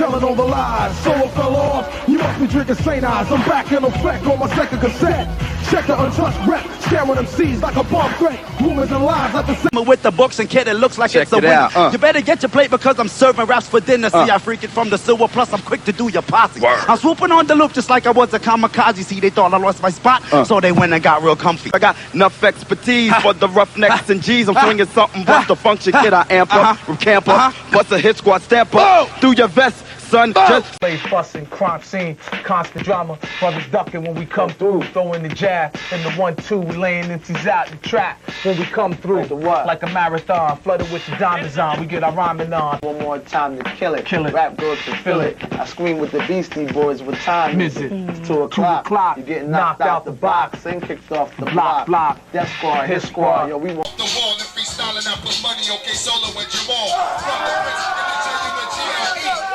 telling all the lies. Solo fell off, you must be drinking St. Ives. I'm back in effect on my second cassette. Check the untouched rep, scaring them seas like a bomb threat. Rumors and lies at the same. With the books and kid, it looks like it's a win. You better get your plate because I'm serving raps for dinner. See, I freak it from the sewer, plus I'm quick to do your posse. I'm swooping on the loop just like I was a kamikaze. See, they thought I lost my spot, so they went and got real comfy. I got enough expertise for the roughnecks and G's. I'm swinging something, but the function kid, I amp up from camper. Bust a hit squad, stamp up through your vest. Son, just Slaves busting, crime scene, constant drama. Brothers ducking when we come through, throwing the jab and the 1-2, we laying MCs out the trap when we come through. Like a marathon, flooded with the diamonds on, we get our rhyming on. One more time to kill it. Rap girls to feel it. I scream with the Beastie Boys with time. Is it? It's 2 o'clock. You getting knocked out the box and kicked off the block. Death Squad, Hit Squad. Yo, we want the wall and freestyling. I put money, okay, Solo and Jamal. From the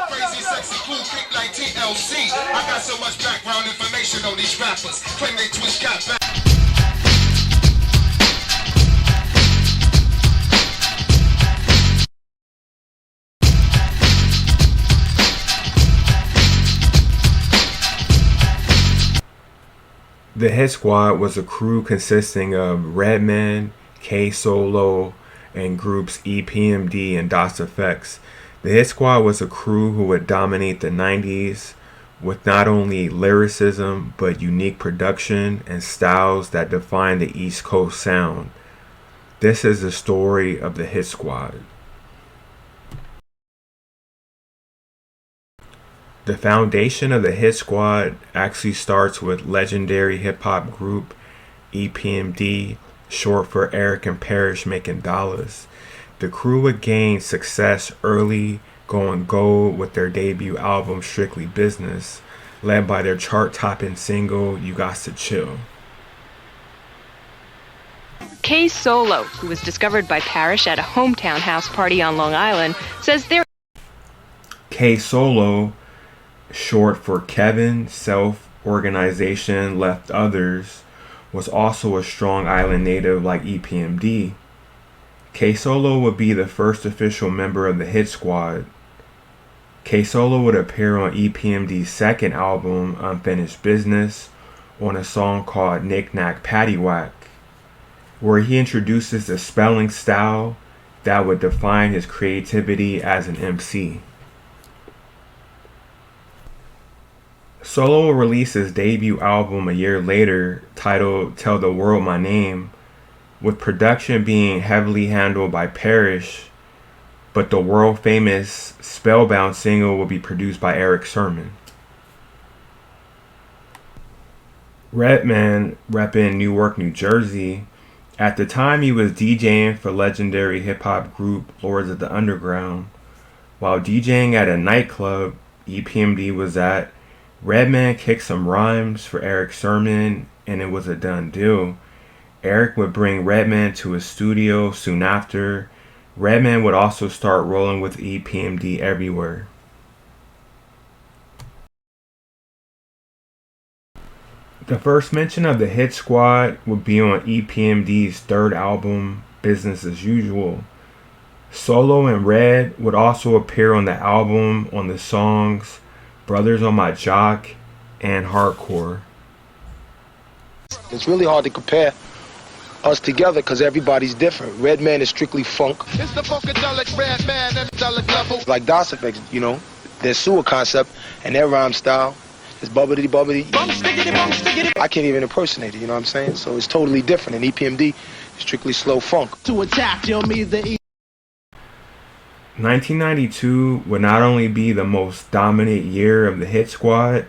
Prince, crazy, sexy, cool, big like TLC. I got so much background information on these rappers. Claim they twist cat back. The Hit Squad was a crew consisting of Redman, K-Solo, and groups EPMD and DOS Effects. The Hit Squad was a crew who would dominate the 90s with not only lyricism but unique production and styles that defined the East Coast sound. This is the story of the Hit Squad. The foundation of the Hit Squad actually starts with legendary hip-hop group EPMD, short for Eric and Parrish Making Dollars. The crew would gain success early, going gold with their debut album Strictly Business, led by their chart-topping single You Got to Chill. K-Solo, who was discovered by Parrish at a hometown house party on Long Island, says there. K-Solo, short for Kevin, Self-Organization, Left Others, was also a strong island native like EPMD. K-Solo would be the first official member of the Hit Squad. K-Solo would appear on EPMD's second album, Unfinished Business, on a song called Knick Knack Paddywhack, where he introduces a spelling style that would define his creativity as an MC. Solo released his debut album a year later, titled Tell the World My Name, with production being heavily handled by Parrish, but the world-famous Spellbound single will be produced by Eric Sermon. Redman, repping Newark, New Jersey. At the time, he was DJing for legendary hip-hop group Lords of the Underground. While DJing at a nightclub EPMD was at, Redman kicked some rhymes for Eric Sermon, and it was a done deal. Eric would bring Redman to his studio soon after. Redman would also start rolling with EPMD everywhere. The first mention of the Hit Squad would be on EPMD's third album, Business as Usual. Solo and Red would also appear on the album on the songs Brothers on My Jock and Hardcore. It's really hard to compare us together because everybody's different. Redman is strictly funk. It's the funkadelic Redman and level. Like DOS Effects, you know, their sewer concept and their rhyme style is bubbly. I can't even impersonate it, you know what I'm saying? So it's totally different. And EPMD is strictly slow funk. To attack, you'll meet the 1992 would not only be the most dominant year of the Hit Squad,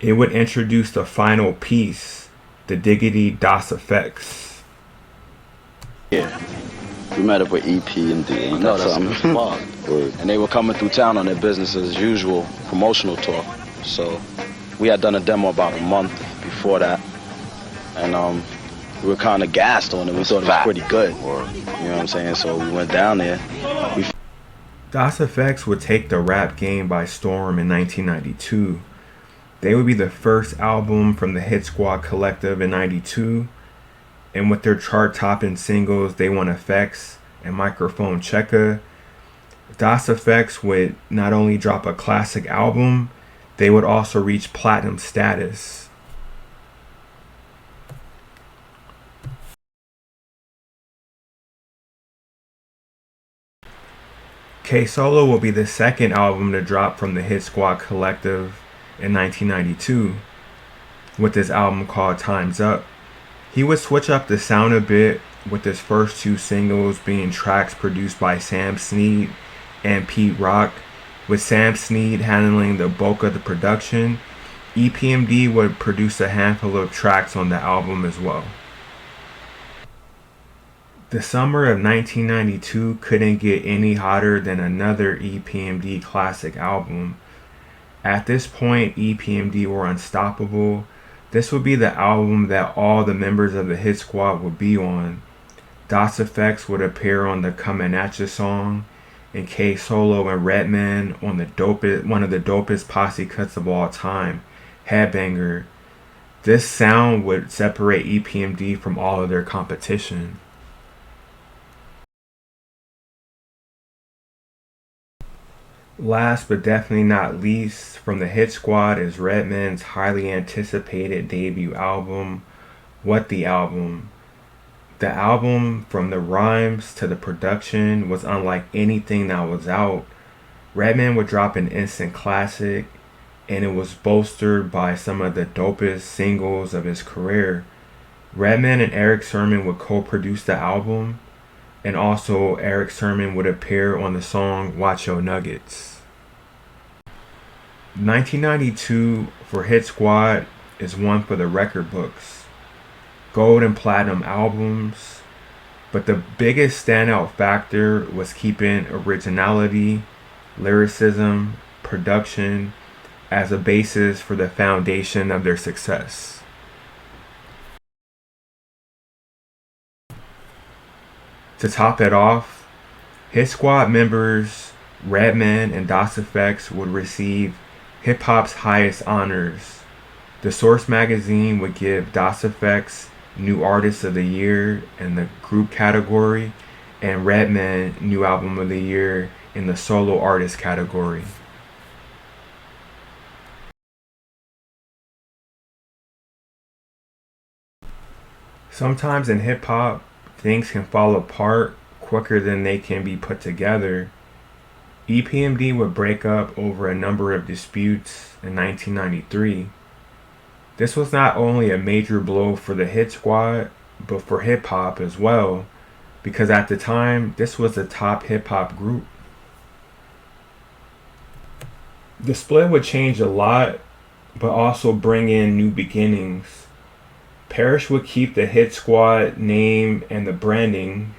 it would introduce the final piece, the Diggity DOS Effects. Yeah, we met up with EPMD. You know that's something. And they were coming through town on their Business as Usual promotional tour. So we had done a demo about a month before that, and we were kind of gassed on it. We thought it was pretty good. You know what I'm saying? So we went down there. DOS Effects would take the rap game by storm in 1992. They would be the first album from the Hit Squad collective in 92, and with their chart-topping singles They Want Effects and Microphone Checker, Das EFX would not only drop a classic album, they would also reach platinum status. K-Solo will be the second album to drop from the Hit Squad collective in 1992, with this album called Time's Up. He would switch up the sound a bit, with his first two singles being tracks produced by Sam Snead and Pete Rock, with Sam Snead handling the bulk of the production. EPMD would produce a handful of tracks on the album as well. The summer of 1992 couldn't get any hotter than another EPMD classic album. At this point, EPMD were unstoppable. This would be the album that all the members of the Hit Squad would be on. Das EFX would appear on the Comin' At Ya song, and K-Solo and Redman on one of the dopest posse cuts of all time, Headbanger. This sound would separate EPMD from all of their competition. Last but definitely not least, from the Hit Squad is Redman's highly anticipated debut album, What the Album. The album, from the rhymes to the production, was unlike anything that was out. Redman would drop an instant classic, and it was bolstered by some of the dopest singles of his career. Redman and Eric Sermon would co-produce the album, and also Eric Sermon would appear on the song Watch Your Nuggets. 1992 for Hit Squad is one for the record books. Gold and platinum albums, but the biggest standout factor was keeping originality, lyricism, production as a basis for the foundation of their success. To top it off, Hit Squad members Redman and Das EFX would receive hip-hop's highest honors. The Source magazine would give Das EFX New Artist of the Year in the group category, and Redman New Album of the Year in the solo artist category. Sometimes in hip-hop, things can fall apart quicker than they can be put together. EPMD would break up over a number of disputes in 1993. This was not only a major blow for the Hit Squad, but for hip-hop as well, because at the time, this was the top hip-hop group. The split would change a lot, but also bring in new beginnings. Parrish would keep the Hit Squad name and the branding,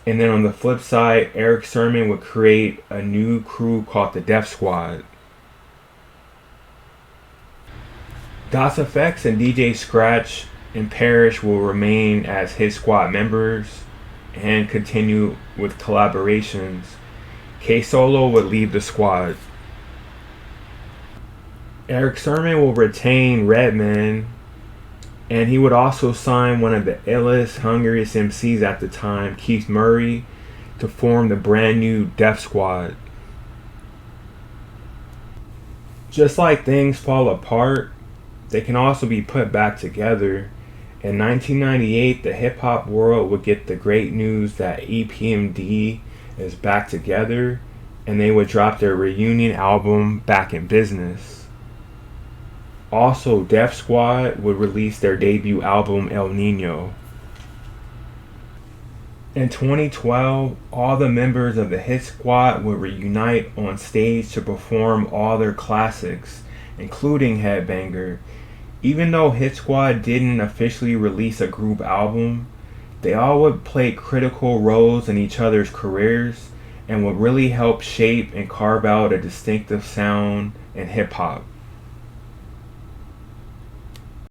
and then on the flip side, Eric Sermon would create a new crew called the Def Squad. Das EFX and DJ Scratch and Parrish will remain as Hit Squad members and continue with collaborations. K-Solo would leave the squad. Eric Sermon will retain Redman, and he would also sign one of the illest, hungriest MCs at the time, Keith Murray, to form the brand new Def Squad. Just like things fall apart, they can also be put back together. In 1998, the hip-hop world would get the great news that EPMD is back together, and they would drop their reunion album, Back in Business. Also, Def Squad would release their debut album, El Nino. In 2012, all the members of the Hit Squad would reunite on stage to perform all their classics, including Headbanger. Even though Hit Squad didn't officially release a group album, they all would play critical roles in each other's careers and would really help shape and carve out a distinctive sound in hip-hop.